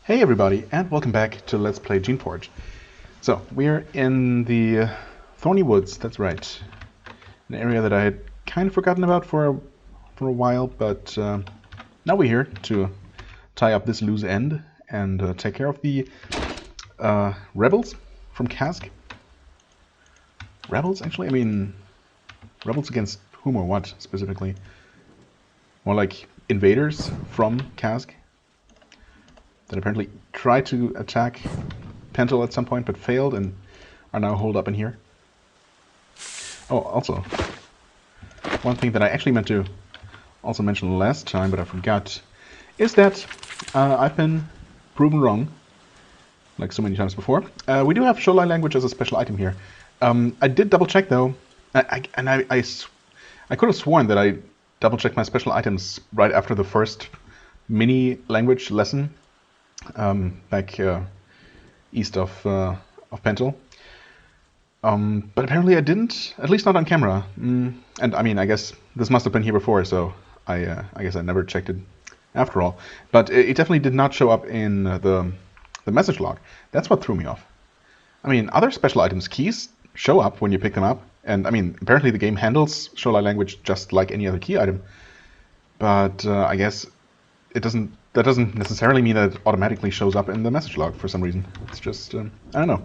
Hey everybody, and welcome back to Let's Play Geneforge. So, we're in the Thorny Woods, that's right. An area that I had kind of forgotten about for a while, but now we're here to tie up this loose end and take care of the rebels from Cask. Rebels, actually? I mean, rebels against whom or what, specifically? More like invaders from Cask that apparently tried to attack Pentel at some point but failed and are now holed up in here. Oh, also, one thing that I actually meant to also mention last time but I forgot is that I've been proven wrong, like so many times before. We do have shoreline language as a special item here. I did double check though, I could have sworn that I double checked my special items right after the first mini language lesson. Back east of Pentel. But apparently I didn't, at least not on camera. And I mean, I guess this must have been here before, so I guess I never checked it after all. But it definitely did not show up in the message log. That's what threw me off. I mean, other special items keys show up when you pick them up, and I mean, apparently the game handles shoreline language just like any other key item. But I guess it doesn't. That doesn't necessarily mean that it automatically shows up in the message log for some reason. It's just, I don't know.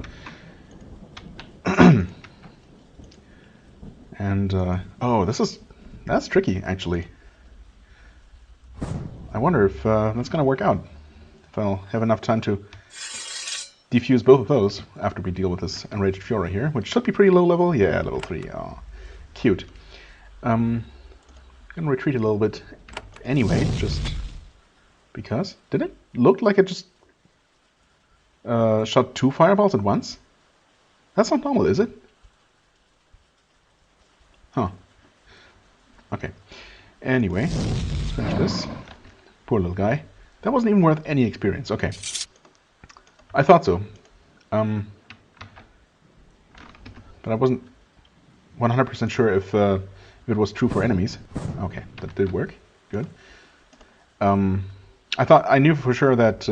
And, oh, that's tricky, actually. I wonder if that's going to work out. If I'll have enough time to defuse both of those after we deal with this Enraged Fury here, which should be pretty low level. Yeah, level 3. Oh, cute. I'm going to retreat a little bit anyway, just because. Did it look like it just shot 2 fireballs at once? That's not normal, is it? Huh. Okay. Anyway, let's finish this. Poor little guy. That wasn't even worth any experience. Okay. I thought so. But I wasn't 100% sure if it was true for enemies. Okay, that did work. Good. I knew for sure that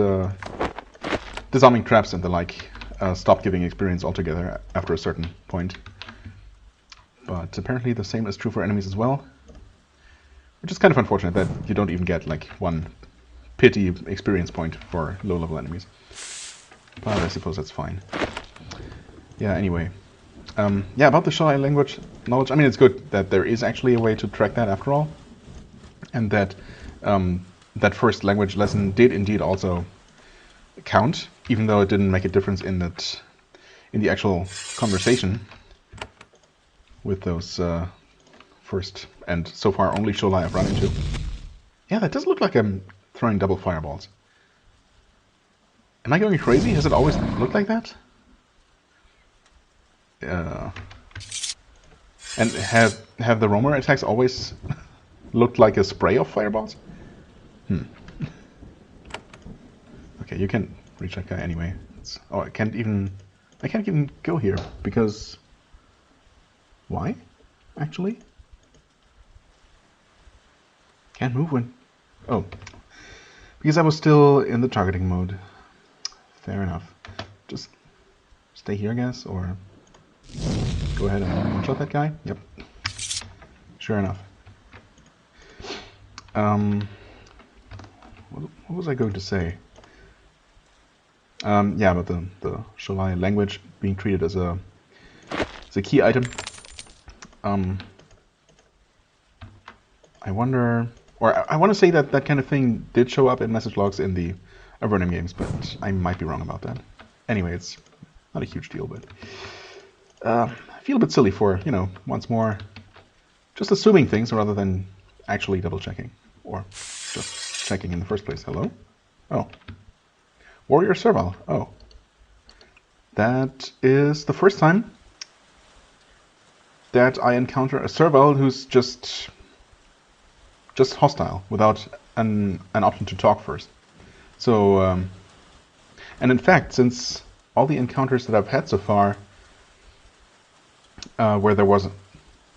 disarming traps and the like stopped giving experience altogether after a certain point. But apparently the same is true for enemies as well. Which is kind of unfortunate that you don't even get like 1 pity experience point for low-level enemies. But I suppose that's fine. Yeah, anyway. Yeah, about the shoreline language knowledge, I mean, it's good that there is actually a way to track that after all. And that that first language lesson did indeed also count, even though it didn't make a difference in the actual conversation with those first and so far only shoreline I've run into. Yeah, that does look like I'm throwing double fireballs. Am I going crazy? Has it always looked like that? And have the roamer attacks always looked like a spray of fireballs? Okay, you can reach that guy anyway. Oh, I can't even go here because why? Actually, can't move when. Oh, because I was still in the targeting mode. Fair enough. Just stay here, I guess, or go ahead and one-shot that guy. Yep. Sure enough. What was I going to say? Yeah, about the shoreline language being treated as a key item. I wonder, or I want to say that that kind of thing did show up in message logs in the Avernum games, but I might be wrong about that. Anyway, it's not a huge deal, but I feel a bit silly for, you know, once more, just assuming things rather than actually double checking, or just checking in the first place. Hello? Oh. Warrior Servile. Oh. That is the first time that I encounter a Servile who's just hostile, without an option to talk first. So, and in fact, since all the encounters that I've had so far, where there was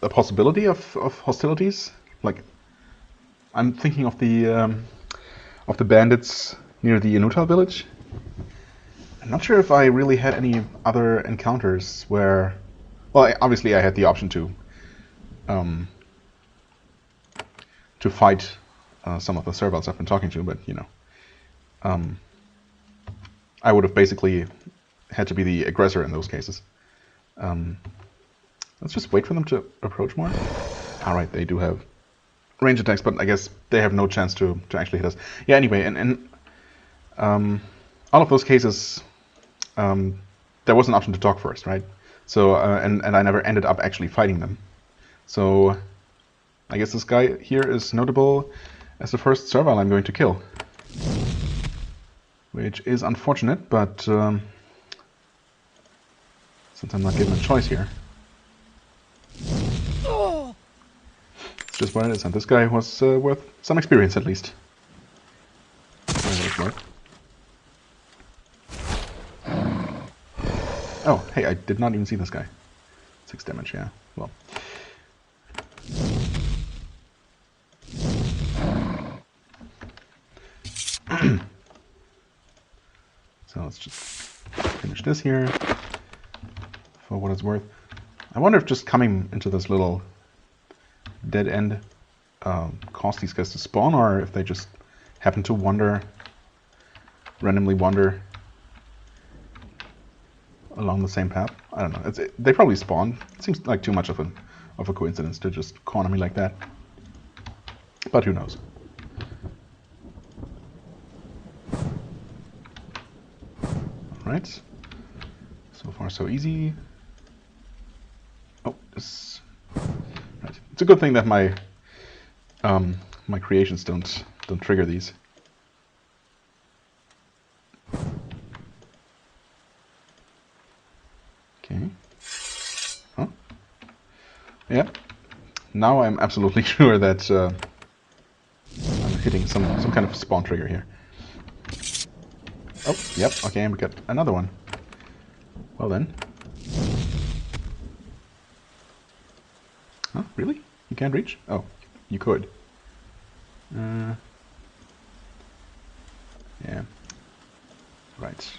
a possibility of hostilities, like I'm thinking of the bandits near the Inutal village I'm not sure if I really had any other encounters where... Well, obviously I had the option to fight some of the servals I've been talking to, but, you know, I would have basically had to be the aggressor in those cases. Let's just wait for them to approach more. Alright, they do have range attacks, but I guess they have no chance to actually hit us. Yeah, anyway, and all of those cases, there was an option to talk first, right? So, and I never ended up actually fighting them. So, I guess this guy here is notable as the first serval I'm going to kill. Which is unfortunate, but since I'm not given a choice here, it's just what it is, and this guy was worth some experience at least. Oh, hey, I did not even see this guy. 6 damage, yeah, well. So let's just finish this here for what it's worth. I wonder if just coming into this little dead end caused these guys to spawn, or if they just happen to randomly wander along the same path. I don't know. They probably spawn. It seems like too much of a coincidence to just corner me like that. But who knows? Alright. So far so easy. Oh, this. Right. It's a good thing that my my creations don't trigger these. Okay. Huh? Yeah. Now I'm absolutely sure that I'm hitting some kind of spawn trigger here. Oh, yep. Okay, and we got another one. Well then. Huh? Really? You can't reach? Oh, you could. Yeah. Right.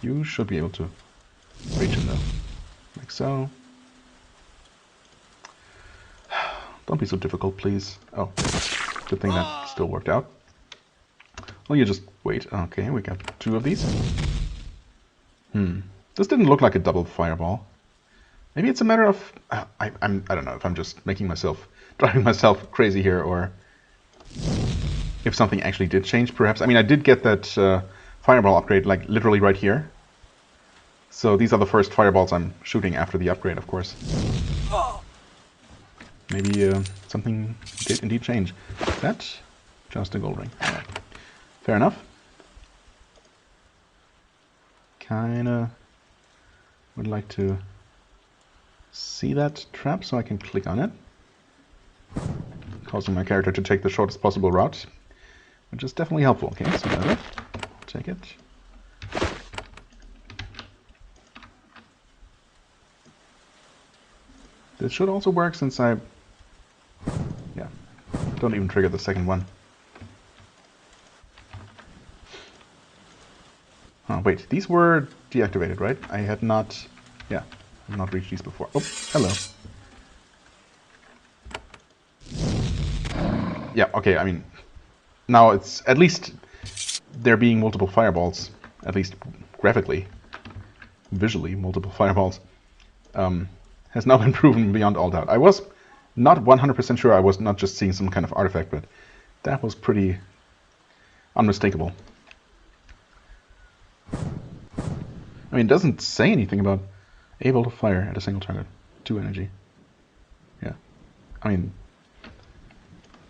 You should be able to reach him though. Like so. Don't be so difficult, please. Oh, good thing that still worked out. Well, you just wait. Okay, we got 2 of these. This didn't look like a double fireball. Maybe it's a matter of... I don't know if I'm just driving myself crazy here, or if something actually did change, perhaps. I mean, I did get that fireball upgrade, like, literally right here. So these are the first fireballs I'm shooting after the upgrade, of course. Maybe something did indeed change. Is that just a gold ring? All right. Fair enough. Kinda would like to see that trap so I can click on it, causing my character to take the shortest possible route, which is definitely helpful. Okay, so I'll take it. This should also work since I don't even trigger the second one. Oh, wait, these were deactivated, right? I had not... Yeah, I have not reached these before. Oh, hello. Yeah, okay, I mean... Now it's... At least there being multiple fireballs, at least graphically, visually, multiple fireballs, has now been proven beyond all doubt. I was not 100% sure I was not just seeing some kind of artifact, but that was pretty unmistakable. I mean, it doesn't say anything about able to fire at a single target. 2 energy. Yeah. I mean,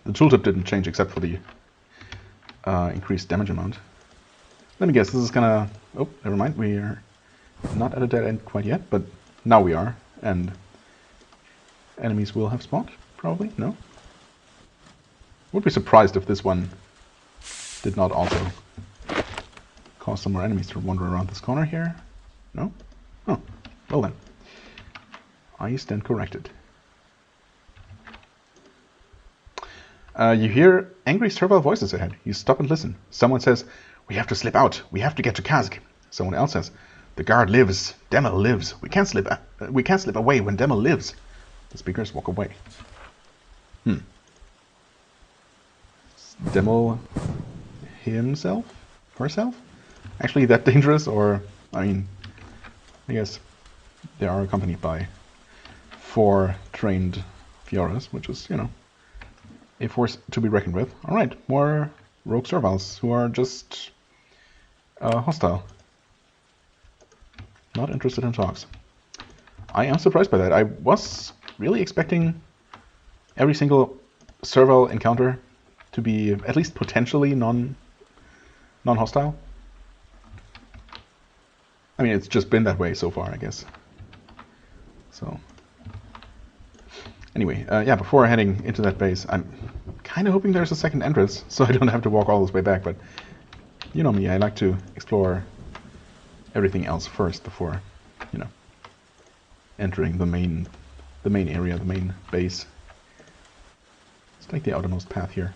the tooltip didn't change except for the increased damage amount. Let me guess, this is gonna... Oh, never mind, we are not at a dead end quite yet, but now we are, and enemies will have spawned, probably? No? Would be surprised if this one did not also cause some more enemies to wander around this corner here. No? Oh, well then. I stand corrected. You hear angry servile voices ahead. You stop and listen. Someone says, "We have to slip out. We have to get to Kazg." Someone else says, "The guard lives. Demel lives. We can't slip away when Demel lives." The speakers walk away. Demel himself? Herself? Actually that dangerous? Or, I mean, I guess they are accompanied by 4 trained Fioras, which is, you know, a force to be reckoned with. Alright, more rogue serviles who are just hostile. Not interested in talks. I am surprised by that. I was really expecting every single servile encounter to be at least potentially non-hostile. I mean, it's just been that way so far, I guess. So, anyway, yeah, before heading into that base, I'm kind of hoping there's a second entrance, so I don't have to walk all this way back, but you know me, I like to explore everything else first before, you know, entering the main area, the main base. Let's take the outermost path here.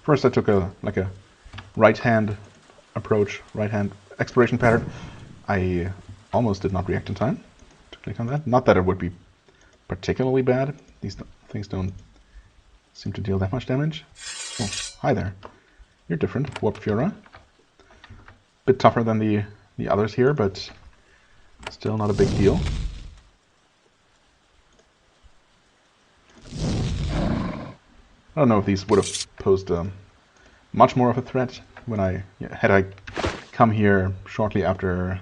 First I took a right-hand approach, right-hand exploration pattern. I almost did not react in time to click on that. Not that it would be particularly bad. These things don't seem to deal that much damage. Oh, hi there. You're different, Warp Fiora. Bit tougher than the others here, but still not a big deal. I don't know if these would have posed much more of a threat when had I come here shortly after.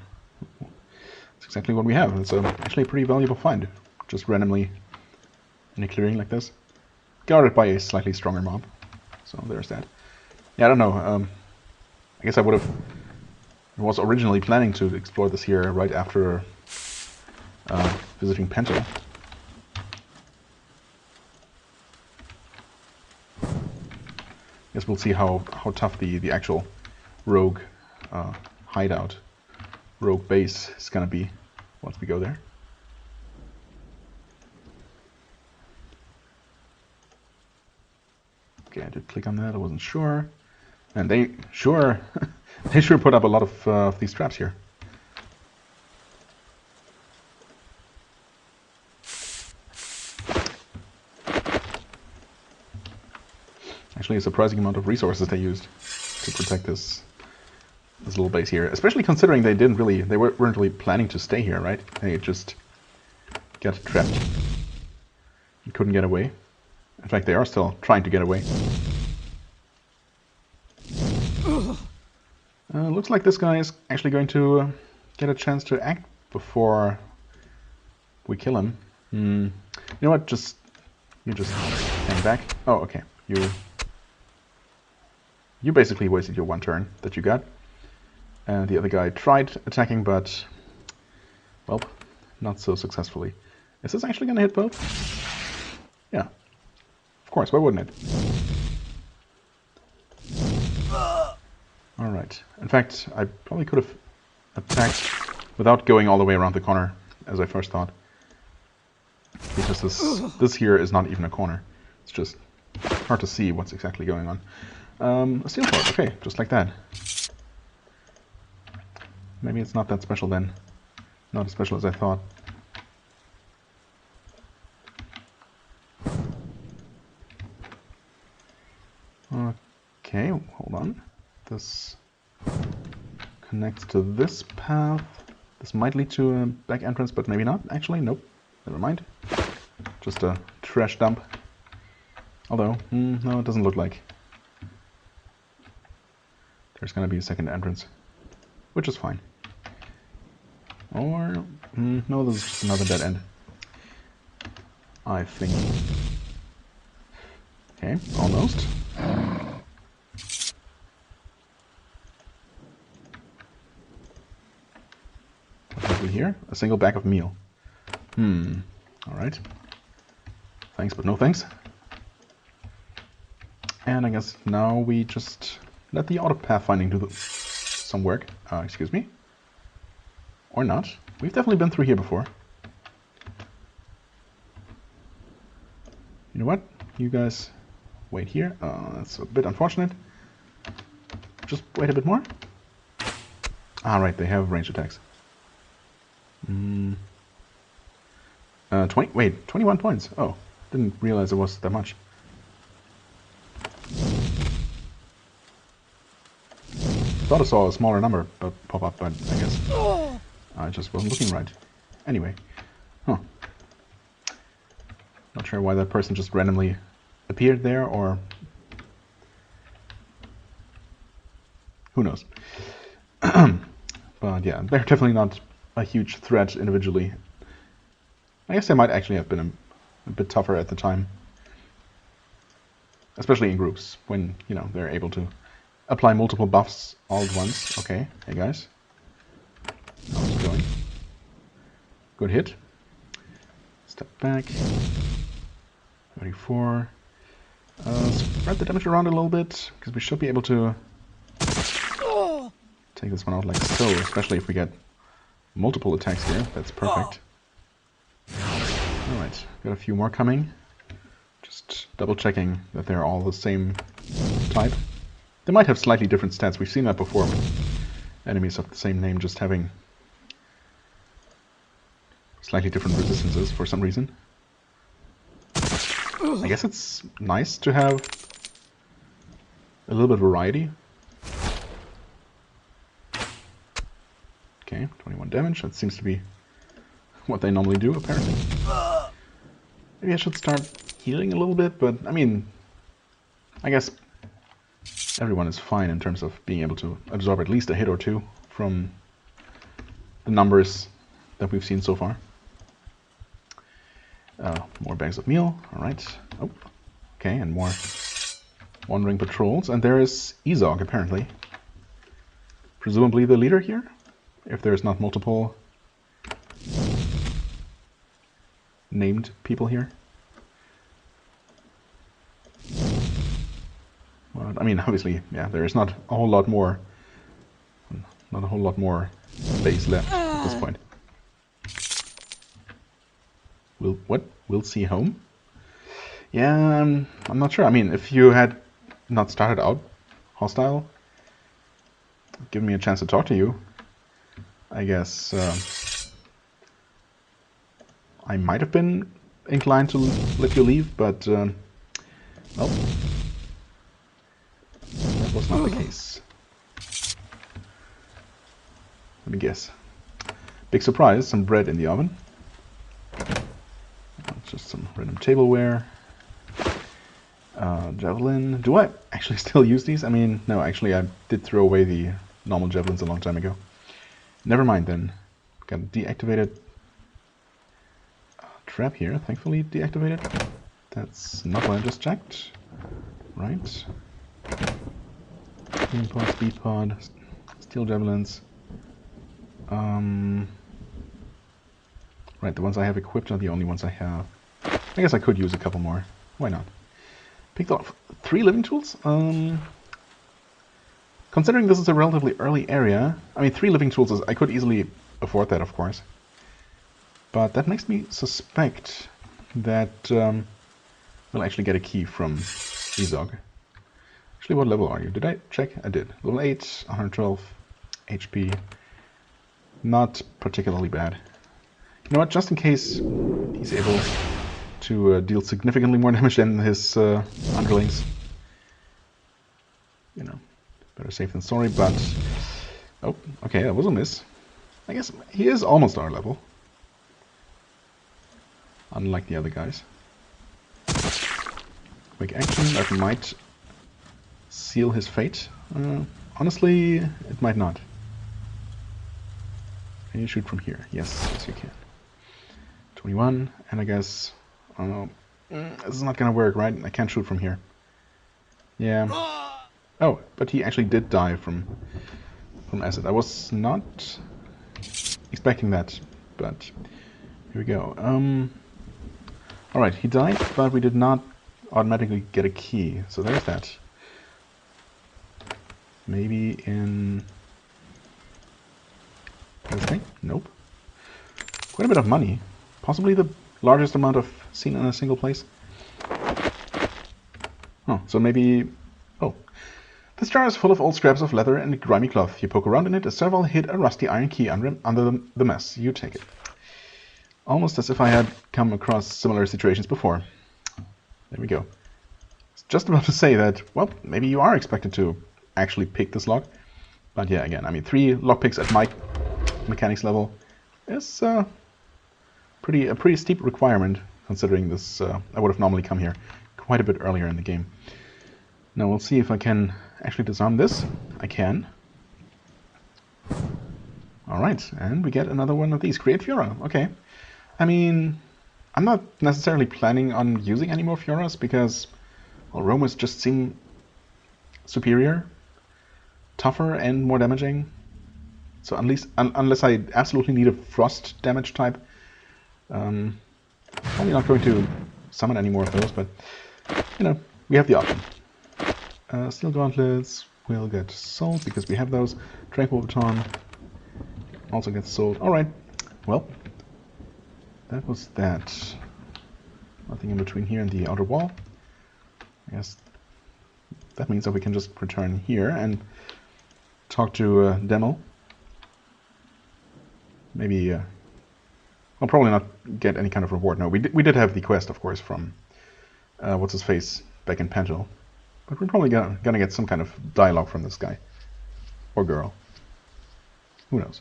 It's exactly what we have. It's actually a pretty valuable find, just randomly in a clearing like this, guarded by a slightly stronger mob. So there's that. Yeah, I don't know. I guess I was originally planning to explore this here right after visiting Penta. Guess we'll see how tough the actual rogue hideout, rogue base is gonna be once we go there. Okay, I did click on that. I wasn't sure, and they sure put up a lot of these traps here. Actually, a surprising amount of resources they used to protect this little base here, especially considering they weren't really planning to stay here, right? They just got trapped and couldn't get away. In fact, they are still trying to get away. Looks like this guy is actually going to get a chance to act before we kill him. You know what? You just hang back. Oh, okay. You basically wasted your 1 turn that you got. And the other guy tried attacking, but, well, not so successfully. Is this actually going to hit both? Yeah. Of course, why wouldn't it? Alright. In fact, I probably could have attacked without going all the way around the corner, as I first thought. Because this here is not even a corner. It's just hard to see what's exactly going on. A steel sword, okay, just like that. Maybe it's not that special then. Not as special as I thought. Okay, hold on. This connects to this path. This might lead to a back entrance, but maybe not. Actually, nope. Never mind. Just a trash dump. Although, no, it doesn't look like there's gonna be a second entrance, which is fine. Or, no, this is just another dead end, I think. Okay, almost. What have we here? A single bag of meal. Alright. Thanks, but no thanks. And I guess now we just let the auto pathfinding do some work. Excuse me. Or not. We've definitely been through here before. You know what? You guys wait here. That's a bit unfortunate. Just wait a bit more. Ah, right, they have ranged attacks. 21 points. Oh, didn't realize it was that much. Thought I saw a smaller number pop up, but I guess I just wasn't looking right. Anyway, huh. Not sure why that person just randomly appeared there, or who knows. But yeah, they're definitely not a huge threat individually. I guess they might actually have been a bit tougher at the time. Especially in groups, when, you know, they're able to apply multiple buffs all at once. Okay, hey guys. How's it going? Good hit. Step back. 34. Spread the damage around a little bit, because we should be able to take this one out like so, especially if we get multiple attacks here. That's perfect. Alright, got a few more coming. Just double checking that they're all the same type. They might have slightly different stats. We've seen that before with enemies of the same name just having slightly different resistances for some reason. I guess it's nice to have a little bit of variety. Okay, 21 damage. That seems to be what they normally do, apparently. Maybe I should start healing a little bit, but I mean, I guess everyone is fine in terms of being able to absorb at least a hit or two from the numbers that we've seen so far. More bags of meal, alright. Oh, okay, and more wandering patrols. And there is Ezog, apparently. Presumably the leader here, if there's not multiple named people here. Well, I mean, obviously, yeah, there is not a whole lot more space left at this point. We'll see home? Yeah, I'm not sure. I mean, if you had not started out hostile, give me a chance to talk to you, I guess I might have been inclined to let you leave, but well, that was not the case. Let me guess. Big surprise, some bread in the oven. Just some random tableware. Javelin. Do I actually still use these? I mean, no, actually I did throw away the normal javelins a long time ago. Never mind then. Got a deactivated trap here, thankfully deactivated. That's not what I just checked. Right. Healing pod, speed pod, steel javelins. Right, the ones I have equipped are the only ones I have. I guess I could use a couple more. Why not? Picked off 3 living tools. Considering this is a relatively early area, I mean 3 living tools I could easily afford that, of course. But that makes me suspect that we'll actually get a key from Ezog. Actually, what level are you? Did I check? I did. Level 8, 112 HP. Not particularly bad. You know what, just in case he's able to deal significantly more damage than his underlings. You know, better safe than sorry, but... Oh, okay, that was a miss. I guess he is almost our level. Unlike the other guys. Quick action, that might seal his fate. Honestly, it might not. Can you shoot from here? Yes, yes you can. 21, and I guess... this is not gonna work, right? I can't shoot from here. Yeah. Oh, but he actually did die from acid. I was not expecting that, but here we go. Alright, he died, but we did not automatically get a key, so there's that. Maybe in this thing? Nope. Quite a bit of money. Possibly the largest amount of seen in a single place. Oh, so maybe... Oh, This jar is full of old scraps of leather and grimy cloth. You poke around in it, a serval hid a rusty iron key under the mess. You take it. Almost as if I had come across similar situations before. There we go. Just about to say that, well, maybe you are expected to actually pick this lock. But yeah, again, I mean, 3 lockpicks at my mechanics level is a pretty steep requirement, considering this. I would have normally come here quite a bit earlier in the game. Now we'll see if I can actually disarm this. I can. Alright, and we get another one of these. Create Fura. Okay. I mean, I'm not necessarily planning on using any more Furas because, well, Romas just seem superior, tougher, and more damaging. So at least, unless I absolutely need a frost damage type, probably not going to summon any more of those, but, you know, we have the option. Steel Gauntlets will get sold because we have those. Tranquil Baton also gets sold. Alright, well, that was that. Nothing in between here and the outer wall. I guess that means that we can just return here and talk to Demel. Maybe, I'll probably not get any kind of reward. No, we did have the quest, of course, from what's-his-face back in Pentel. But we're probably gonna get some kind of dialogue from this guy. Or girl. Who knows?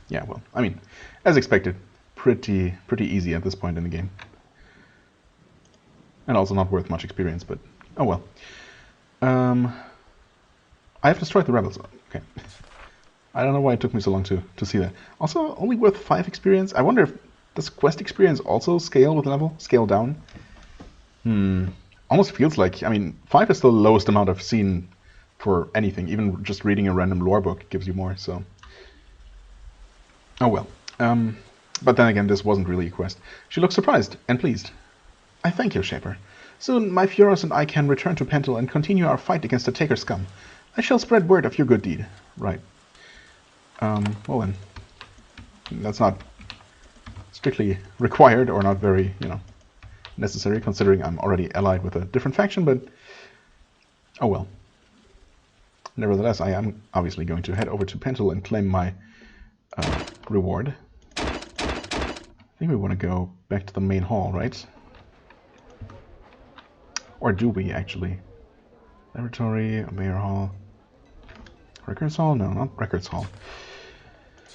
Yeah, well, I mean, as expected, pretty easy at this point in the game. And also not worth much experience, but oh well. I have destroyed the rebels. Okay. I don't know why it took me so long to see that. Also, only worth 5 experience. I wonder if does quest experience also scale with level? Scale down? Almost feels like, I mean, 5 is the lowest amount I've seen for anything. Even just reading a random lore book gives you more, so. Oh well. But then again, this wasn't really a quest. She looks surprised and pleased. I thank you, Shaper. Soon my Furos and I can return to Pentel and continue our fight against the Taker scum. I shall spread word of your good deed. Right. Well then. That's not strictly required or not very, you know, necessary, considering I'm already allied with a different faction, but oh well. Nevertheless, I am obviously going to head over to Pentel and claim my reward. I think we want to go back to the main hall, right? Or do we actually? Laboratory, Mayor Hall, Records Hall? No, not Records Hall.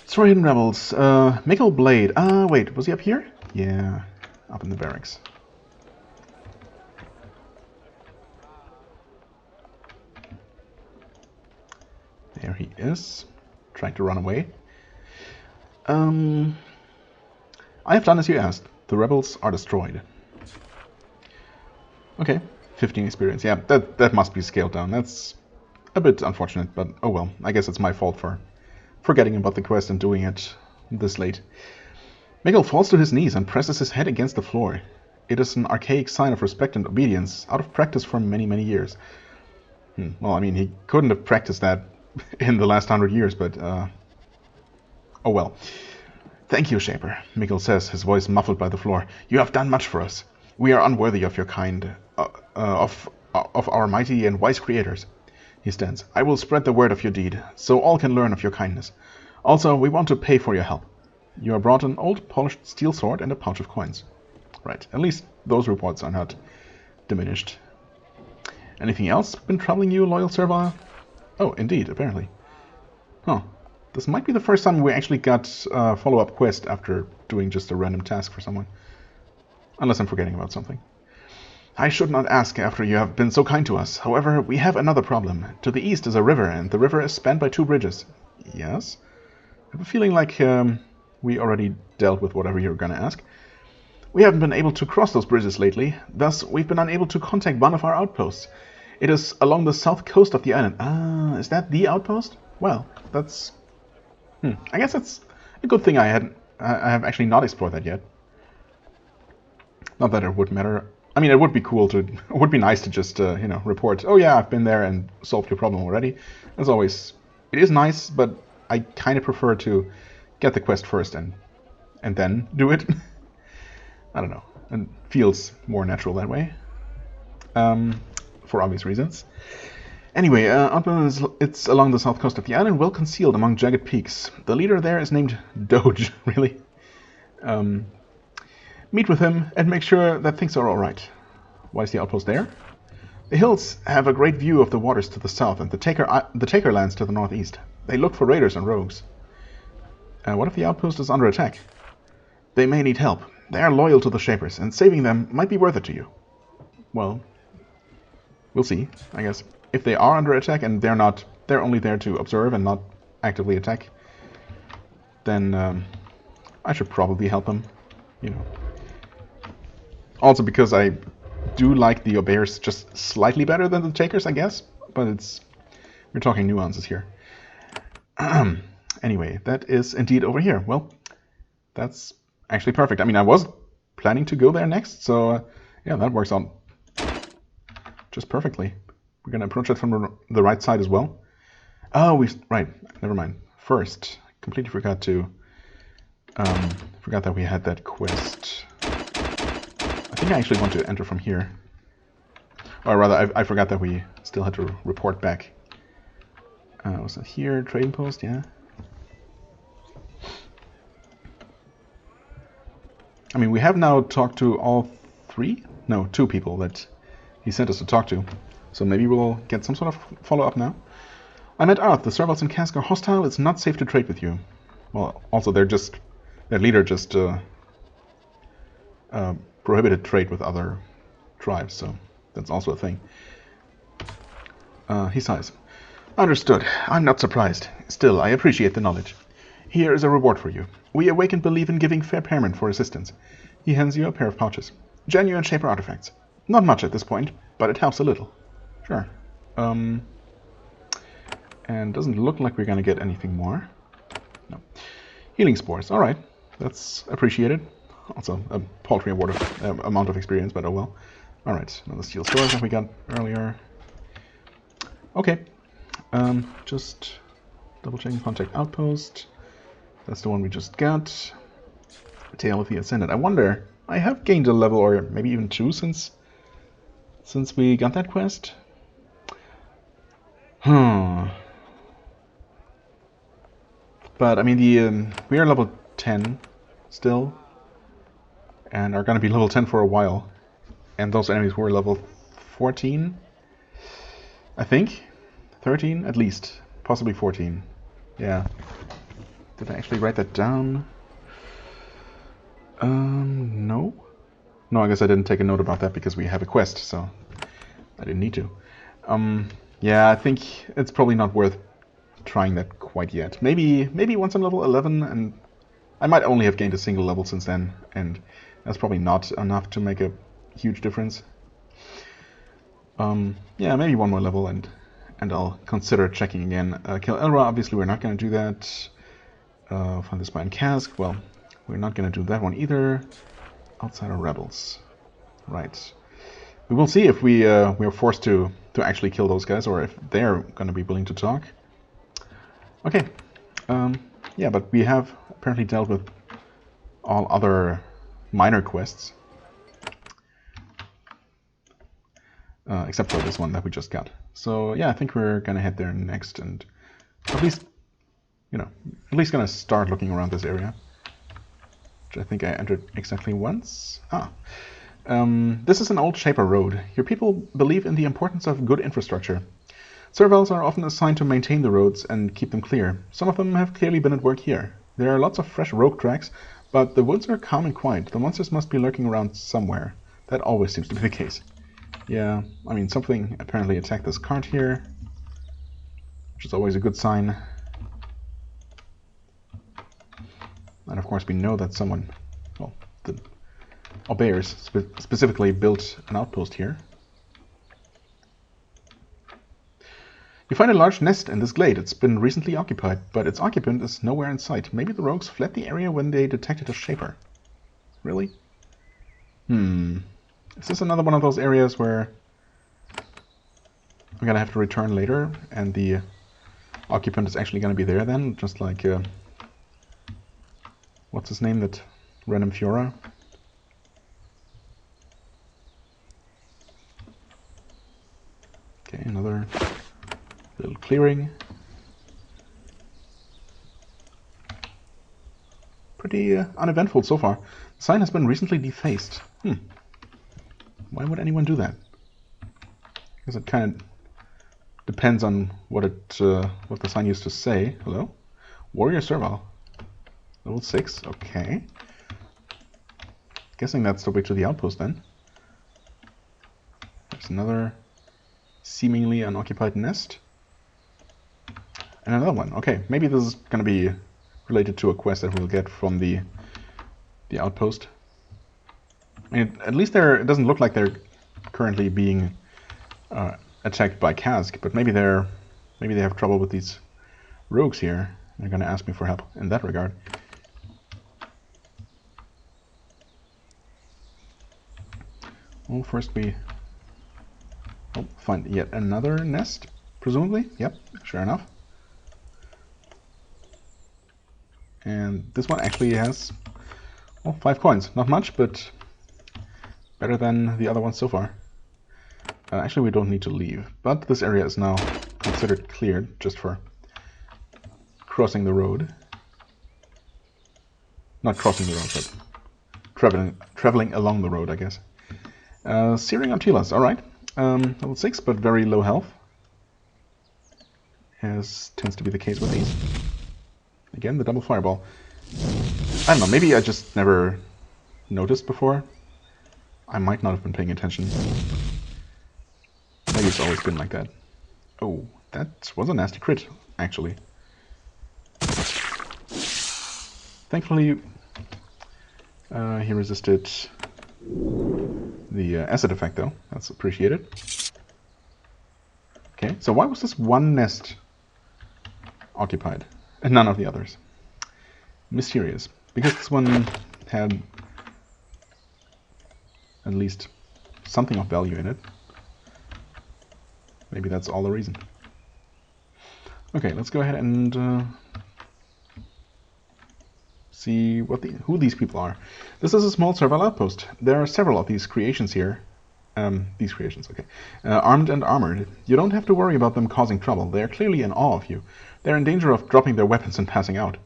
Destroy Hidden Rebels. Michael Blade. Wait, was he up here? Yeah, up in the barracks. There he is, trying to run away. I have done as you asked. The rebels are destroyed. Okay, 15 experience. Yeah, that must be scaled down. That's a bit unfortunate, but oh well. I guess it's my fault for forgetting about the quest and doing it this late. Miguel falls to his knees and presses his head against the floor. It is an archaic sign of respect and obedience, out of practice for many, many years. Well, I mean, he couldn't have practiced that in the last 100 years, but oh well. Thank you, Shaper, Miguel says, his voice muffled by the floor. You have done much for us. We are unworthy of your kind, of our mighty and wise creators. He stands. I will spread the word of your deed, so all can learn of your kindness. Also, we want to pay for your help. You are brought an old polished steel sword and a pouch of coins. Right, at least those rewards are not diminished. Anything else been troubling you, loyal servitor? Oh, indeed, apparently. Huh. This might be the first time we actually got a follow-up quest after doing just a random task for someone. Unless I'm forgetting about something. I should not ask after you have been so kind to us. However, we have another problem. To the east is a river, and the river is spanned by 2 bridges. Yes? I have a feeling like we already dealt with whatever you're gonna ask. We haven't been able to cross those bridges lately. Thus, we've been unable to contact one of our outposts. It is along the south coast of the island. Ah, is that the outpost? Well, that's... I guess that's a good thing I have actually not explored that yet. Not that it would matter. I mean, it would be cool to... It would be nice to just, you know, report, oh yeah, I've been there and solved your problem already. As always, it is nice, but I kind of prefer to get the quest first and then do it. I don't know. It feels more natural that way. for obvious reasons. Anyway, it's along the south coast of the island, well concealed among jagged peaks. The leader there is named Doge, really. Meet with him and make sure that things are alright. Why is the outpost there? The hills have a great view of the waters to the south and the Taker lands to the northeast. They look for raiders and rogues. What if the outpost is under attack? They may need help. They are loyal to the Shapers, and saving them might be worth it to you. Well, we'll see, I guess. If they are under attack and they're only there to observe and not actively attack, then I should probably help them, you know. Also because I do like the Obears just slightly better than the Takers, I guess, but we're talking nuances here. Anyway, that is indeed over here. Well, that's actually perfect. I mean, I was planning to go there next, so yeah, that works out just perfectly. We're going to approach it from the right side as well. Oh, right, never mind. First, completely forgot that we had that quest. I think I actually want to enter from here. Or rather, I forgot that we still had to report back. Was it here? Trading post, yeah. I mean, we have now talked to all two people that he sent us to talk to. So maybe we'll get some sort of follow-up now. I'm at Earth. The servals in Kask are hostile. It's not safe to trade with you. Well, also their leader just prohibited trade with other tribes, so that's also a thing. He sighs. Understood. I'm not surprised. Still, I appreciate the knowledge. Here is a reward for you. We awakened belief in giving fair payment for assistance. He hands you a pair of pouches. Genuine Shaper artifacts. Not much at this point, but it helps a little. Sure. And doesn't look like we're gonna get anything more. No. Healing spores. Alright. That's appreciated. Also a paltry amount of experience, but oh well. Alright. Another steel sword that we got earlier. Okay. Just double checking contact outpost. That's the one we just got. Tale of the Ascended. I wonder, I have gained a level or maybe even 2 since we got that quest. But I mean, we are level 10 still, and are going to be level 10 for a while. And those enemies were level 14, I think, 13 at least, possibly 14. Yeah. Did I actually write that down? No. No, I guess I didn't take a note about that because we have a quest, so I didn't need to. Yeah, I think it's probably not worth trying that quite yet. Maybe once I'm level 11, and I might only have gained a single level since then, and that's probably not enough to make a huge difference. Yeah, maybe one more level, and I'll consider checking again. Kill Elra, obviously we're not going to do that. Find the spy in Kask, well, we're not going to do that one either. Outsider Rebels. Right. We will see if we're forced to actually kill those guys, or if they're going to be willing to talk. Okay. Yeah, but we have apparently dealt with all other minor quests. Except for this one that we just got. So yeah, I think we're going to head there next, and at least, you know, at least going to start looking around this area. Which I think I entered exactly once. This is an old Shaper road. Your people believe in the importance of good infrastructure. Servals are often assigned to maintain the roads and keep them clear. Some of them have clearly been at work here. There are lots of fresh rogue tracks, but the woods are calm and quiet. The monsters must be lurking around somewhere. That always seems to be the case. Yeah, I mean, something apparently attacked this cart here, which is always a good sign. And of course we know that someone, well, the Obears specifically built an outpost here. You find a large nest in this glade. It's been recently occupied, but its occupant is nowhere in sight. Maybe the rogues fled the area when they detected a Shaper. Really? Is this another one of those areas where I'm gonna have to return later, and the occupant is actually gonna be there then, just like what's his name, that random Fiora? Okay, another little clearing. Pretty uneventful so far. The sign has been recently defaced. Why would anyone do that? Because it kind of depends on what the sign used to say. Hello? Warrior Servile. Level 6, okay. Guessing that's the way to the outpost then. There's another seemingly unoccupied nest. And another one. Okay, maybe this is going to be related to a quest that we'll get from the outpost. I mean, at least it doesn't look like they're currently being attacked by Cask, but maybe they have trouble with these rogues here. They're going to ask me for help in that regard. Well, first we find yet another nest, presumably. Yep, sure enough. And this one actually has, well, 5 coins. Not much, but better than the other ones so far. Actually, we don't need to leave, but this area is now considered cleared just for crossing the road. Not crossing the road, but traveling along the road, I guess. Searing Antillas, alright. Level 6, but very low health. As tends to be the case with these. Again, the double fireball. I don't know, maybe I just never noticed before. I might not have been paying attention. Maybe it's always been like that. Oh, that was a nasty crit, actually. Thankfully, he resisted the acid effect, though. That's appreciated. Okay, so why was this one nest occupied and none of the others? Mysterious. Because this one had at least something of value in it. Maybe that's all the reason. Okay, let's go ahead and see who these people are. This is a small servile outpost. There are several of these creations here. These creations, okay. Armed and armored. You don't have to worry about them causing trouble. They are clearly in awe of you. They're in danger of dropping their weapons and passing out.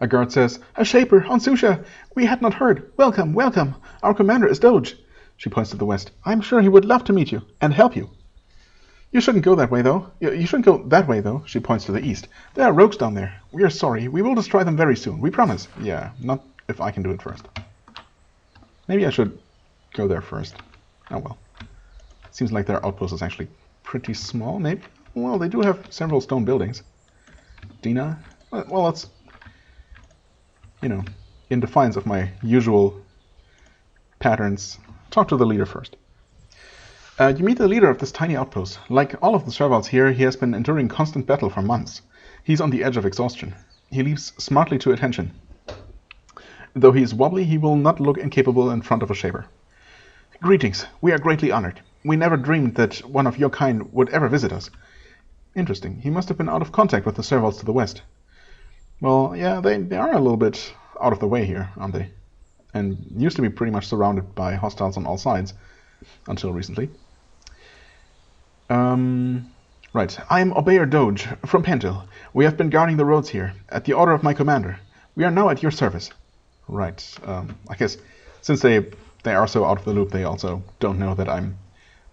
A guard says, "A shaper, on Susha! We had not heard. Welcome, welcome. Our commander is Doge." She points to the west. "I'm sure he would love to meet you and help you." "You shouldn't go that way, though. You shouldn't go that way, though." She points to the east. "There are rogues down there. We are sorry. We will destroy them very soon. We promise." Yeah, not if I can do it first. Maybe I should go there first. Oh well. Seems like their outpost is actually pretty small, maybe? Well, they do have several stone buildings. Dina? Well, that's, you know, in defiance of my usual patterns. Talk to the leader first. You meet the leader of this tiny outpost. Like all of the Serviles here, he has been enduring constant battle for months. He's on the edge of exhaustion. He leaves smartly to attention. Though he is wobbly, he will not look incapable in front of a shaper. "Greetings. We are greatly honored. We never dreamed that one of your kind would ever visit us." Interesting. He must have been out of contact with the Serviles to the west. Well, yeah, they are a little bit out of the way here, aren't they? And used to be pretty much surrounded by hostiles on all sides, until recently. Right. I am Obeyer Doge, from Pentil. We have been guarding the roads here, at the order of my commander. We are now at your service. Right. I guess, since they are so out of the loop, they also don't know that I'm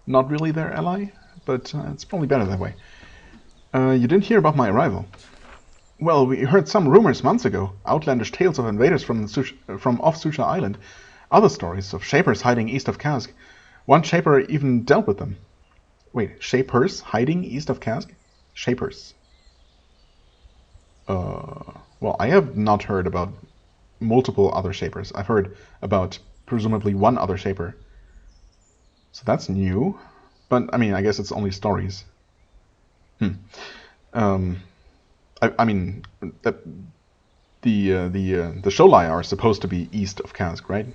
not really their ally, but it's probably better that way. You didn't hear about my arrival. Well, we heard some rumors months ago, outlandish tales of invaders from off Susha Island, other stories of shapers hiding east of Kask. One shaper even dealt with them. Wait, shapers hiding east of Kask? Shapers. Well, I have not heard about multiple other shapers. I've heard about presumably one other shaper. So that's new. But, I mean, I guess it's only stories. I mean, the Sholai are supposed to be east of Kask, right?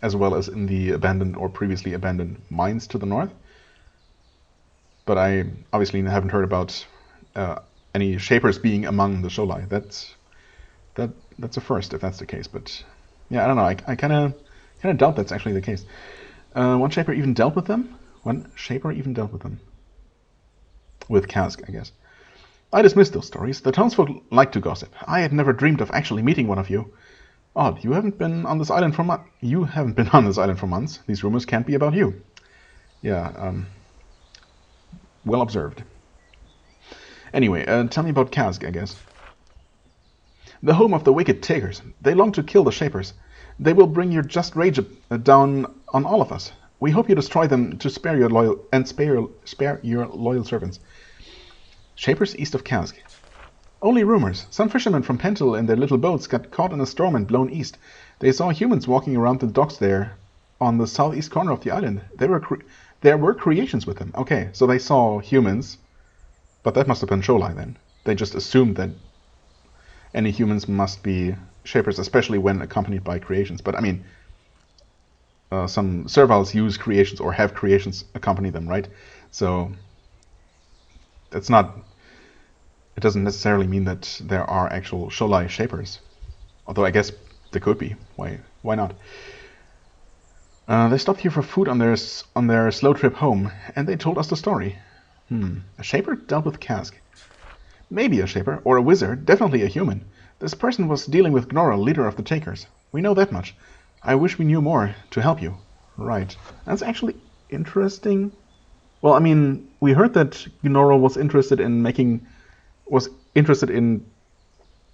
As well as in the abandoned or previously abandoned mines to the north. But I obviously haven't heard about any shapers being among the Sholai. That's a first if that's the case. But yeah, I don't know. I kind of doubt that's actually the case. One shaper even dealt with them. with Kask, I guess. I dismissed those stories. The townsfolk like to gossip. I had never dreamed of actually meeting one of you. Odd, you haven't been on this island for months. These rumors can't be about you. Yeah, well observed. Anyway, tell me about Kask, I guess. The home of the wicked takers. They long to kill the Shapers. They will bring your just rage down on all of us. We hope you destroy them to spare your loyal servants. Shapers east of Kask. Only rumors. Some fishermen from Pentel in their little boats got caught in a storm and blown east. They saw humans walking around the docks there on the southeast corner of the island. There were creations with them. Okay, so they saw humans, but that must have been Sholai then. They just assumed that any humans must be Shapers, especially when accompanied by creations. But I mean, some serviles use creations or have creations accompany them, right? So it's not. It doesn't necessarily mean that there are actual Sholai Shapers, although I guess there could be. Why not? They stopped here for food on their slow trip home, and they told us the story. A Shaper dealt with Kask. Maybe a Shaper, or a wizard, definitely a human. This person was dealing with Gnora, leader of the Takers. We know that much. I wish we knew more to help you. Right. That's actually interesting. Well, I mean, we heard that Gnora was interested in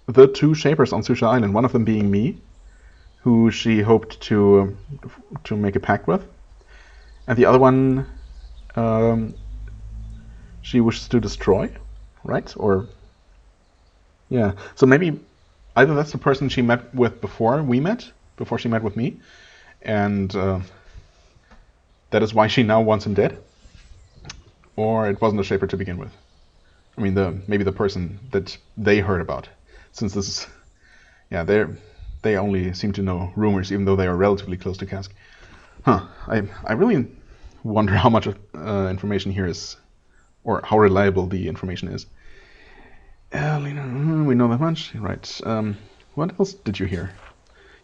the two Shapers on Susha Island, one of them being me, who she hoped to make a pact with, and the other one she wishes to destroy, right? Or yeah, so maybe either that's the person she met with before she met with me, and that is why she now wants him dead, or it wasn't a Shaper to begin with. I mean, maybe the person that they heard about, since this is, yeah, they only seem to know rumors, even though they are relatively close to Kask. I really wonder how much information here is, or how reliable the information is. We know that much, right? What else did you hear?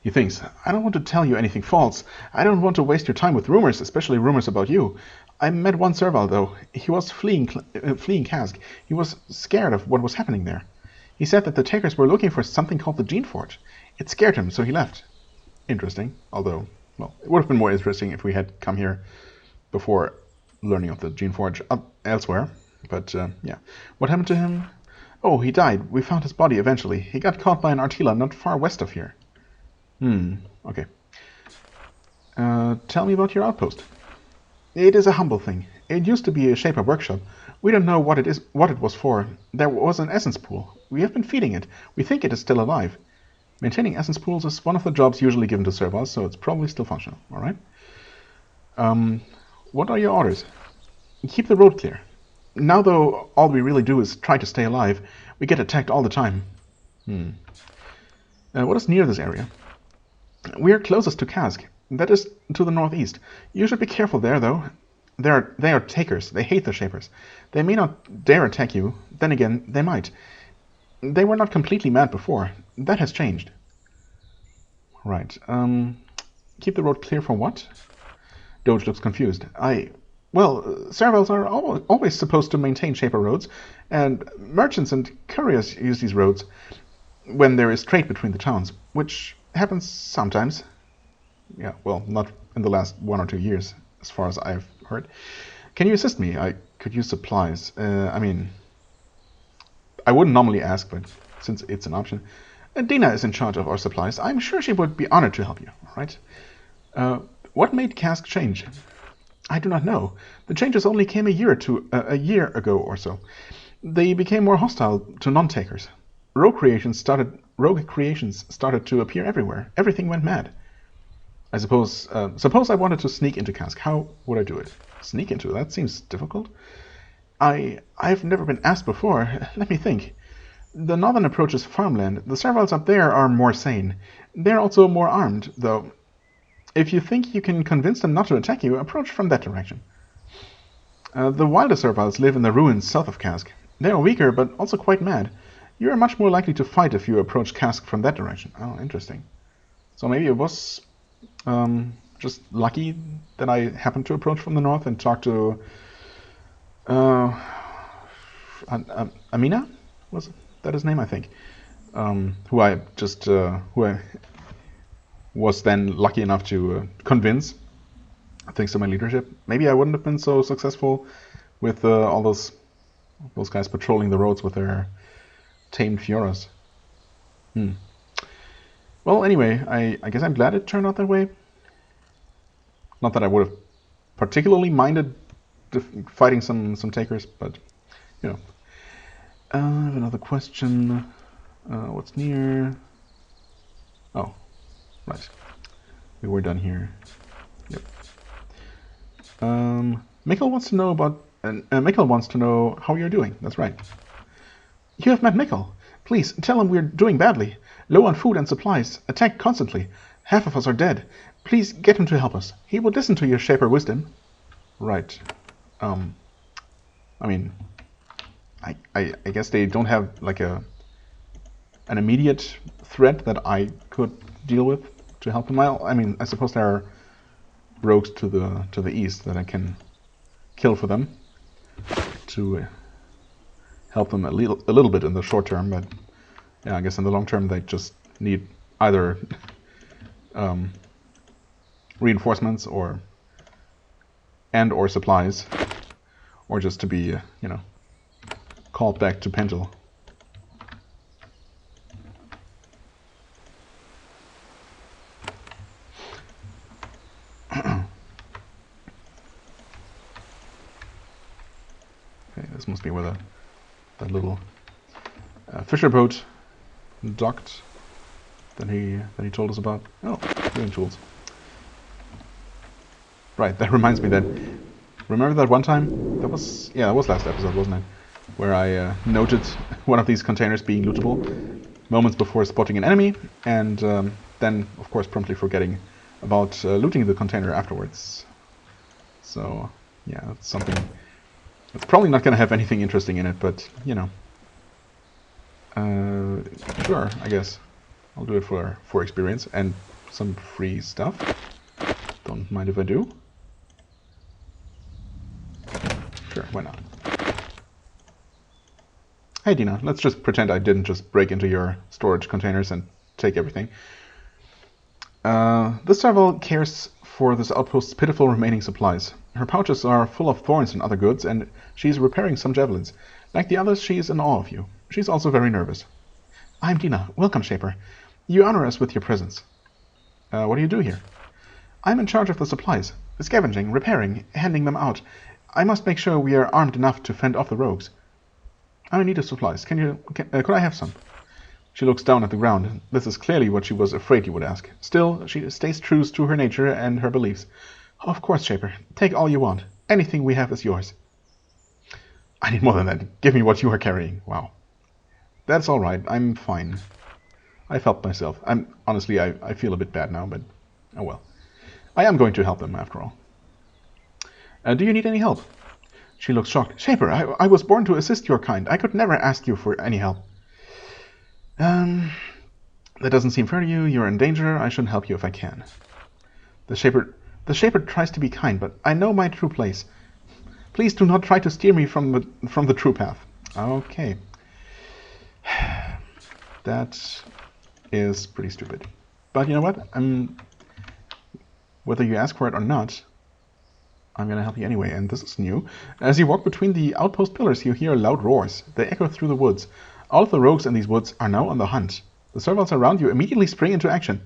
He thinks, I don't want to tell you anything false. I don't want to waste your time with rumors, especially rumors about you. I met one servile, though. He was fleeing Kask. He was scared of what was happening there. He said that the Takers were looking for something called the Geneforge. It scared him, so he left. Interesting. Although, well, it would have been more interesting if we had come here before learning of the Geneforge elsewhere. But, yeah. What happened to him? Oh, he died. We found his body eventually. He got caught by an Artila not far west of here. Okay. Tell me about your outpost. It is a humble thing. It used to be a Shaper workshop. We don't know what it was for. There was an essence pool. We have been feeding it. We think it is still alive. Maintaining essence pools is one of the jobs usually given to serviles, so it's probably still functional. All right. What are your orders? Keep the road clear. Now, though, all we really do is try to stay alive. We get attacked all the time. What is near this area? We are closest to Kask. That is to the northeast. You should be careful there, though. They are takers. They hate the Shapers. They may not dare attack you. Then again, they might. They were not completely mad before. That has changed. Right. Keep the road clear for what? Doge looks confused. Well, serviles are always supposed to maintain Shaper roads, and merchants and couriers use these roads when there is trade between the towns, which happens sometimes. Yeah, well, not in the last 1 or 2 years, as far as I've heard. Can you assist me? I could use supplies. I mean, I wouldn't normally ask, but since it's an option. Dina is in charge of our supplies. I'm sure she would be honored to help you, all right? What made Kask change? I do not know. The changes only came a year ago or so. They became more hostile to non-takers. Rogue creations started to appear everywhere. Everything went mad. I suppose I wanted to sneak into Kask. How would I do it? Sneak into? That seems difficult. I've never been asked before. Let me think. The northern approach is farmland. The serviles up there are more sane. They're also more armed, though. If you think you can convince them not to attack you, approach from that direction. The wilder serviles live in the ruins south of Kask. They are weaker, but also quite mad. You are much more likely to fight if you approach Kask from that direction. Oh, interesting. So maybe it was just lucky that I happened to approach from the north and talk to Amina? Was that his name? I think. Who I was then lucky enough to convince, thanks to my leadership. Maybe I wouldn't have been so successful with all those guys patrolling the roads with their tamed Fioras. Well, anyway, I guess I'm glad it turned out that way. Not that I would have particularly minded fighting some takers, but you know. I have another question. What's near? Oh, right. We were done here. Yep. Mikkel wants to know about. Mikkel wants to know how you're doing. That's right. You have met Mikkel. Please tell him we're doing badly. Low on food and supplies. Attacked constantly. Half of us are dead. Please get him to help us. He will listen to your Shaper wisdom. Right. I mean, I guess they don't have like an immediate threat that I could deal with to help them out. I mean, I suppose there are rogues to the east that I can kill for them to help them a little bit in the short term, but yeah, I guess in the long term they just need either reinforcements or supplies, or just to be called back to Pentel. Okay, this must be where that little fisher boat docked that he told us about. Oh, doing tools. Right, that reminds me that. Remember that one time? That was last episode, wasn't it? Where I noted one of these containers being lootable moments before spotting an enemy, and then, of course, promptly forgetting about looting the container afterwards. So, yeah, that's something. It's probably not going to have anything interesting in it, but, you know. Sure, I guess. I'll do it for experience and some free stuff. Don't mind if I do. Sure, why not? Hey Dina, let's just pretend I didn't just break into your storage containers and take everything. This travel cares for this outpost's pitiful remaining supplies. Her pouches are full of thorns and other goods, and she's repairing some javelins. Like the others, she is in awe of you. She's also very nervous. I'm Dina. Welcome, Shaper. You honor us with your presence. What do you do here? I'm in charge of the supplies. Scavenging, repairing, handing them out. I must make sure we are armed enough to fend off the rogues. I'm in need of supplies. Could I have some? She looks down at the ground. This is clearly what she was afraid you would ask. Still, she stays true to her nature and her beliefs. Of course, Shaper. Take all you want. Anything we have is yours. I need more than that. Give me what you are carrying. Wow. That's all right. I'm fine. I've helped myself. Honestly, I feel a bit bad now, but oh well. I am going to help them after all. Do you need any help? She looks shocked. Shaper, I was born to assist your kind. I could never ask you for any help. That doesn't seem fair to you. You're in danger. I shouldn't help you if I can. The Shaper tries to be kind, but I know my true place. Please do not try to steer me from the true path. Okay. That is pretty stupid. But you know what? Whether you ask for it or not, I'm going to help you anyway, and this is new. As you walk between the outpost pillars, you hear loud roars. They echo through the woods. All of the rogues in these woods are now on the hunt. The servants around you immediately spring into action.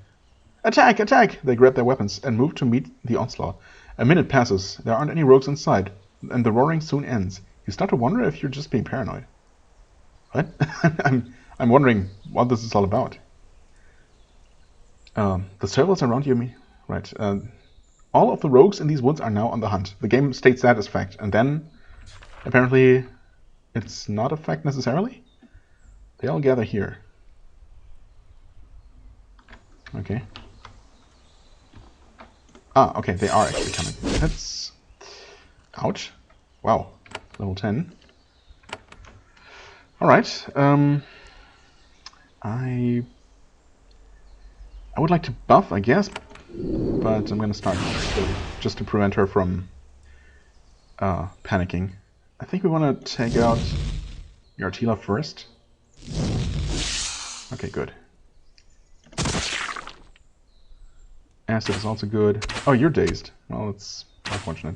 Attack! Attack! They grab their weapons and move to meet the onslaught. A minute passes. There aren't any rogues inside, and the roaring soon ends. You start to wonder if you're just being paranoid. What? I'm wondering what this is all about. The servants around you, right? All of the rogues in these woods are now on the hunt. The game states that as fact, and then apparently it's not a fact necessarily. They all gather here. Okay. Ah, okay, they are actually coming. That's... Ouch. Wow. Level 10. Alright. I would like to buff, I guess, but I'm going to start just to prevent her from panicking. I think we want to take out the Artilla first. Okay, good. Acid is also good. Oh, you're dazed. Well, it's unfortunate.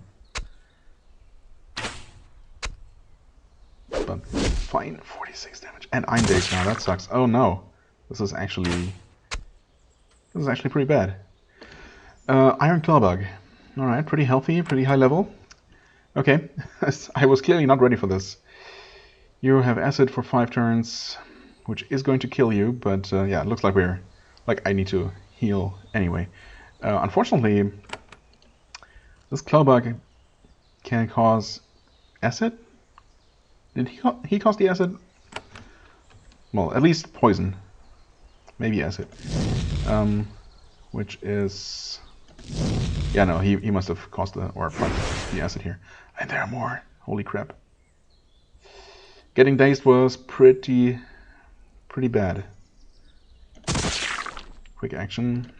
But fine, 46 damage. And I'm dazed now, that sucks. Oh no. This is actually pretty bad. Iron Clawbug. Alright, pretty healthy, pretty high level. Okay, I was clearly not ready for this. You have acid for 5 turns, which is going to kill you, but yeah, it looks like I need to heal anyway. Unfortunately, this Clawbug can cause acid? Did he cause the acid? Well, at least poison. Maybe acid. Which is... Yeah, no, he must have caused the acid here. And there are more. Holy crap. Getting dazed was pretty bad. Quick action.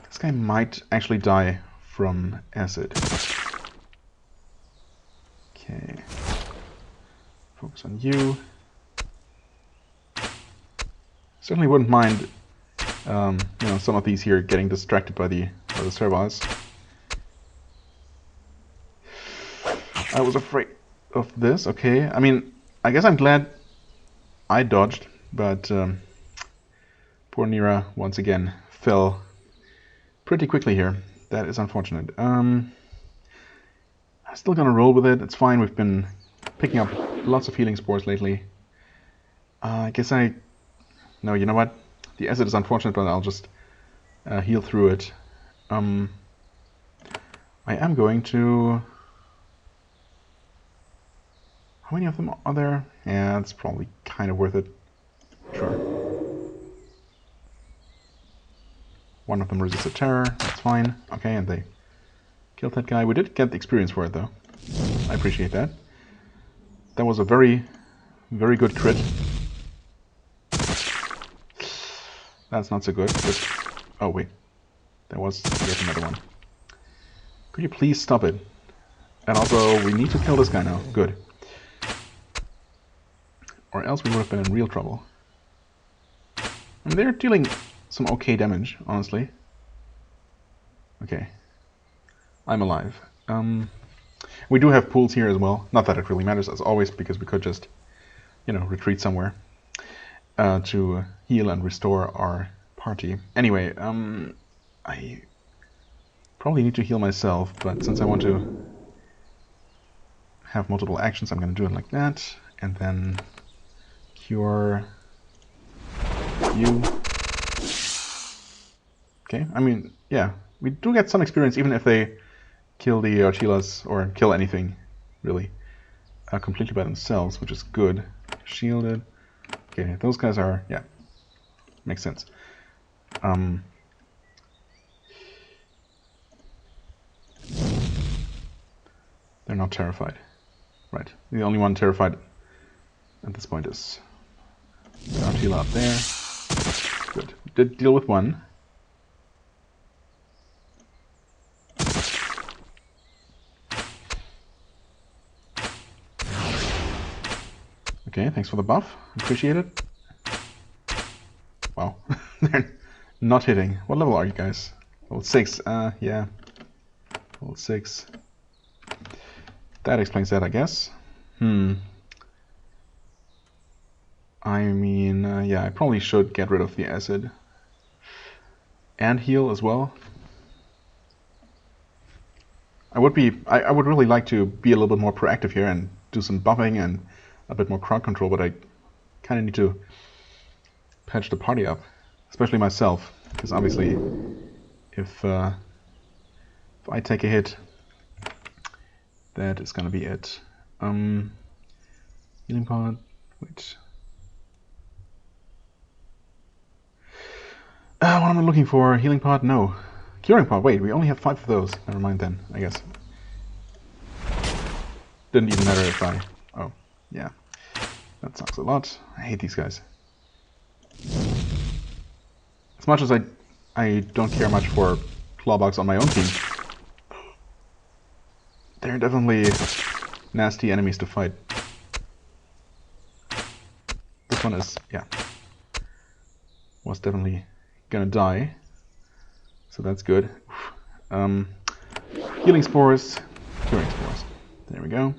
This guy might actually die from acid. Okay. Focus on you. Certainly wouldn't mind, you know, some of these here getting distracted by the servos. I was afraid of this. Okay, I mean, I guess I'm glad I dodged, but poor Nira once again fell pretty quickly here. That is unfortunate. I'm still gonna roll with it. It's fine. We've been picking up lots of healing spores lately. I guess no, you know what? The acid is unfortunate, but I'll just heal through it. I am going to... How many of them are there? Yeah, it's probably kind of worth it. Sure. One of them resisted terror. That's fine. Okay, and they killed that guy. We did get the experience for it, though. I appreciate that. That was a very, very good crit. That's not so good. But... Oh, wait. There was yet another one. Could you please stop it? And also, we need to kill this guy now. Good. Or else we would have been in real trouble. And they're dealing some okay damage, honestly. Okay. I'm alive. We do have pools here as well. Not that it really matters, as always, because we could just, you know, retreat somewhere to heal and restore our party. Anyway, I probably need to heal myself, but since I want to have multiple actions, I'm going to do it like that, and then cure you. Okay, I mean, yeah, we do get some experience even if they kill the Archillas, or kill anything, really, completely by themselves, which is good. Shielded. Okay, those guys are, yeah, makes sense. They're not terrified. Right, the only one terrified at this point is the Archilla up there. Good. Did deal with one. Okay, thanks for the buff. Appreciate it. Wow. They're not hitting. What level are you guys? Level 6. Yeah. Level 6. That explains that, I guess. I mean, yeah, I probably should get rid of the acid. And heal as well. I would really like to be a little bit more proactive here and do some buffing and a bit more crowd control, but I kind of need to patch the party up, especially myself, because obviously if I take a hit, that is gonna be it. Healing pod, wait. What am I looking for? Healing pod? No. Curing pod, wait, we only have 5 of those. Never mind then, I guess. Didn't even matter if I... Oh, yeah. That sucks a lot. I hate these guys. As much as I don't care much for clawbugs on my own team, they're definitely nasty enemies to fight. This one is, yeah, was definitely gonna die, so that's good. Healing spores, curing spores. There we go.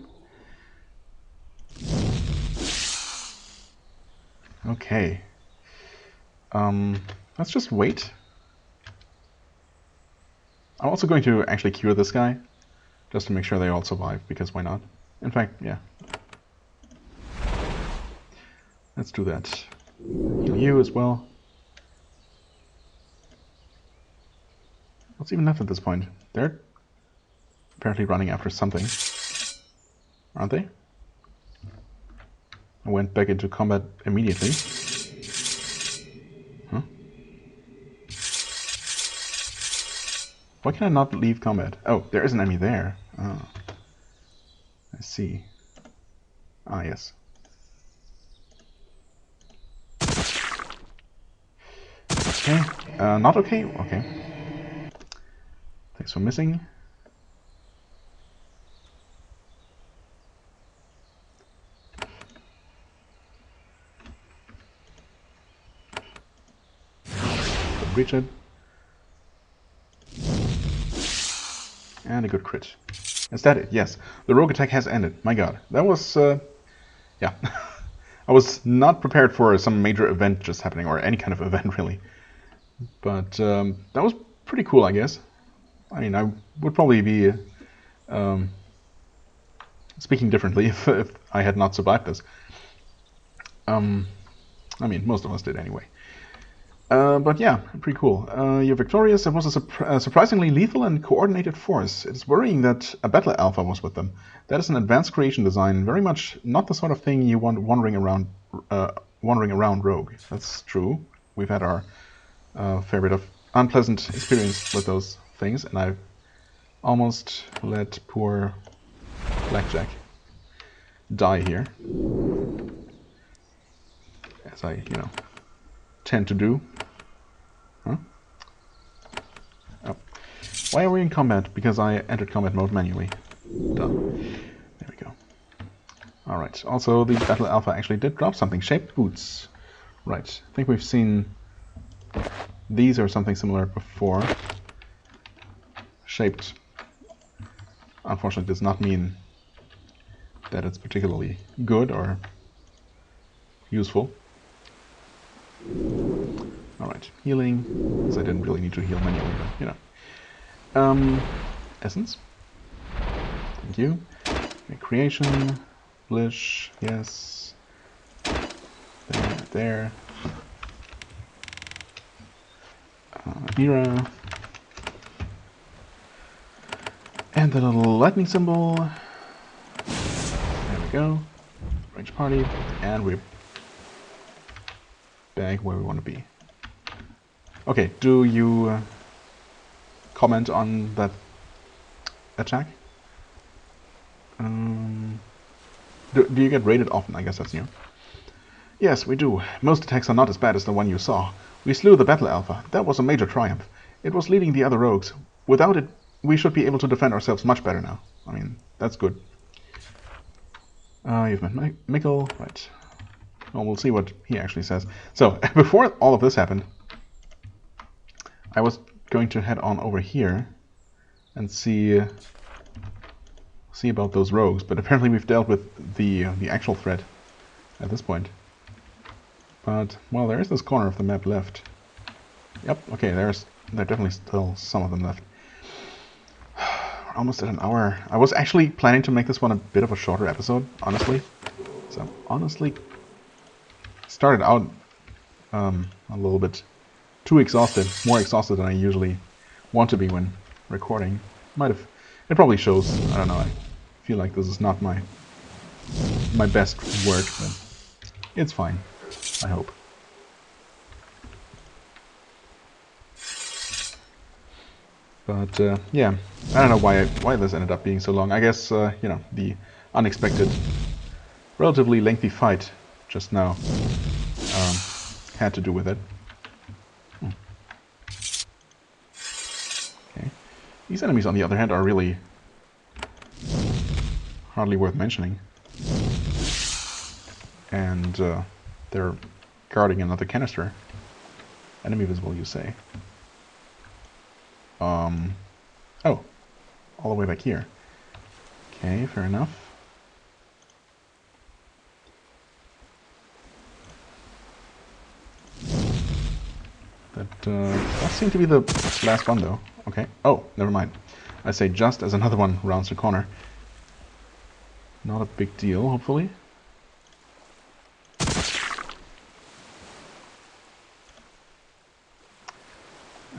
Okay. Let's just wait. I'm also going to actually cure this guy, just to make sure they all survive, because why not? In fact, yeah. Let's do that. Heal you as well. What's even left at this point? They're apparently running after something. Aren't they? I went back into combat immediately. Huh? Why can I not leave combat? Oh, there is an enemy there. Oh. I see. Ah, yes. Okay. Not okay? Okay. Thanks for missing. Breach it. And a good crit. Is that it? Yes. The rogue attack has ended. My god. That was, yeah. I was not prepared for some major event just happening, or any kind of event, really. But that was pretty cool, I guess. I mean, I would probably be speaking differently if I had not survived this. I mean, most of us did anyway. But yeah, pretty cool. You're victorious. It was a surprisingly lethal and coordinated force. It's worrying that a battle alpha was with them. That is an advanced creation design, very much not the sort of thing you want wandering around rogue. That's true. We've had our fair bit of unpleasant experience with those things, and I've almost let poor Blackjack die here, as I, you know, tend to do. Huh? Oh. Why are we in combat? Because I entered combat mode manually. Duh. There we go. Alright, also the Battle Alpha actually did drop something. Shaped boots. Right, I think we've seen these or something similar before. Shaped, unfortunately, does not mean that it's particularly good or useful. Alright, healing, because I didn't really need to heal manually, but you know. Essence. Thank you. Creation. Blish, yes. There. Mira. And the little lightning symbol. There we go. Range party. And we're back where we want to be. Okay, do you comment on that attack? Do you get raided often? I guess that's new. Yes, we do. Most attacks are not as bad as the one you saw. We slew the Battle Alpha. That was a major triumph. It was leading the other rogues. Without it, we should be able to defend ourselves much better now. I mean, that's good. You've met Mikkel. Right. Well, we'll see what he actually says. So, before all of this happened, I was going to head on over here and see about those rogues, but apparently we've dealt with the actual threat at this point. But, well, there is this corner of the map left. Yep, okay, there are definitely still some of them left. We're almost at an hour. I was actually planning to make this one a bit of a shorter episode, honestly. So, honestly, started out a little bit too exhausted, more exhausted than I usually want to be when recording. It probably shows, I don't know, I feel like this is not my best work, but it's fine, I hope. But yeah, I don't know why this ended up being so long. I guess, you know, the unexpected, relatively lengthy fight just now had to do with it. Okay. These enemies, on the other hand, are really hardly worth mentioning. And they're guarding another canister. Enemy visible, you say? Oh, all the way back here. Okay, fair enough. That does seem to be the last one, though. Okay. Oh, never mind. I say just as another one rounds the corner. Not a big deal, hopefully.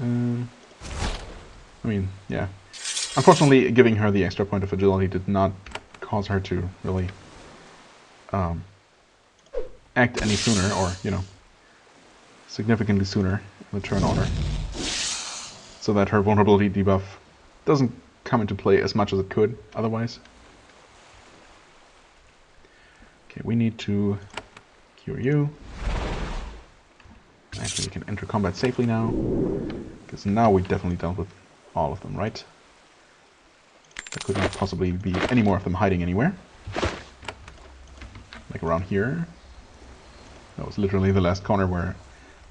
I mean, yeah. Unfortunately, giving her the extra point of agility did not cause her to really act any sooner, or, you know, significantly sooner in the turn order. So that her vulnerability debuff doesn't come into play as much as it could otherwise. Okay, we need to cure you. Actually, we can enter combat safely now, because now we definitely dealt with all of them, right? There could not possibly be any more of them hiding anywhere. Like around here. That was literally the last corner where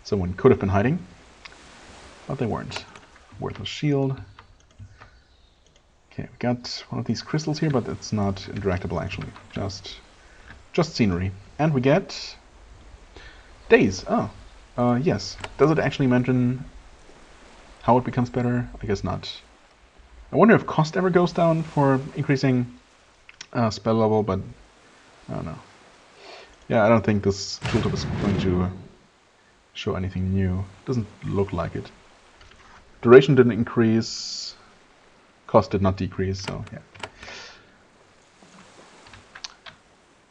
someone could have been hiding, but they weren't. Worthless shield. Okay, we got one of these crystals here, but it's not interactable actually. Just scenery. And we get days. Oh, yes. Does it actually mention how it becomes better? I guess not. I wonder if cost ever goes down for increasing spell level, but I don't know. Yeah, I don't think this tooltip is going to show anything new. Doesn't look like it. Duration didn't increase. Cost did not decrease, so yeah.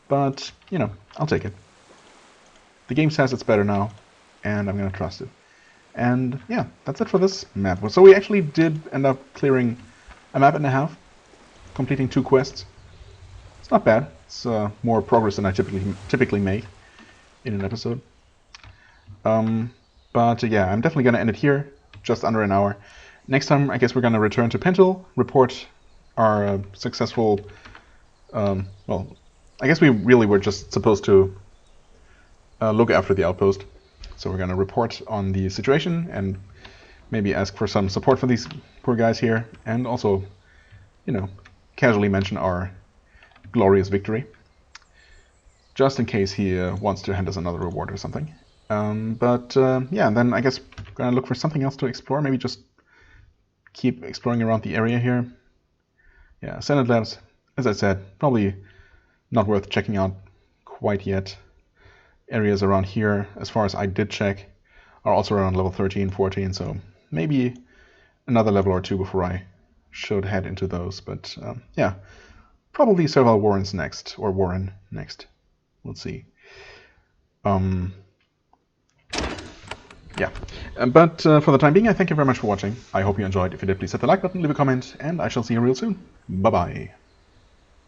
But, you know, I'll take it. The game says it's better now, and I'm gonna trust it. And yeah, that's it for this map. So we actually did end up clearing a map and a half, completing 2 quests. It's not bad. It's more progress than I typically make in an episode. But yeah, I'm definitely gonna end it here, just under an hour. Next time, I guess we're gonna return to Pentel, report our successful. Well, I guess we really were just supposed to look after the outpost. So we're gonna report on the situation and maybe ask for some support for these poor guys here, and also, you know, casually mention our glorious victory, just in case he wants to hand us another reward or something. Yeah, and then I guess we're gonna look for something else to explore. Maybe just keep exploring around the area here. Yeah, Senate Labs, as I said, probably not worth checking out quite yet. Areas around here, as far as I did check, are also around level 13, 14, so maybe another level or 2 before I should head into those. But yeah, probably several Warrens next, or Warren next. We'll see. Yeah, but for the time being, I thank you very much for watching. I hope you enjoyed. If you did, please hit the like button, leave a comment, and I shall see you real soon. Bye-bye.